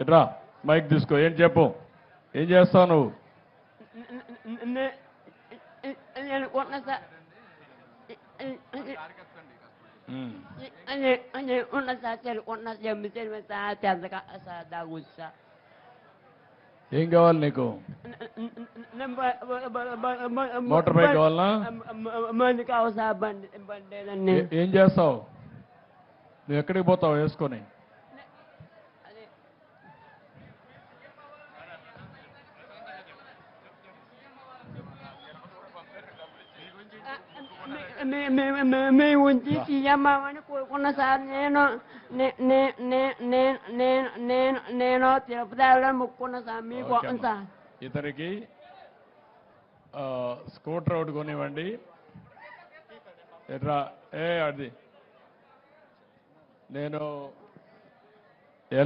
ఇట్రా మైక్ తీసుకో. ఏం చెప్పు, ఏం చేస్తావు నువ్వు? నేను కొన్న సార్ ఉన్న సార్ కొన్న సార్ తెల్లగా సార్ దాగుస్తా. ఏం కావాలి నీకు? మోటార్ బైక్ కావాలనా? బండి కావాలి సార్. బండి ఏం చేస్తావు నువ్వు? ఎక్కడికి పోతావు వేసుకొని? మీ ఉంచి తీయమ్మని కోరుకున్నా సార్. నేను తిరుపతి వెళ్ళాలని మొక్కుకున్నా సార్. మీకు సార్ ఇతనికి స్కూటర్ ఒకటి కొనివ్వండి. ఎట్రా అది నేను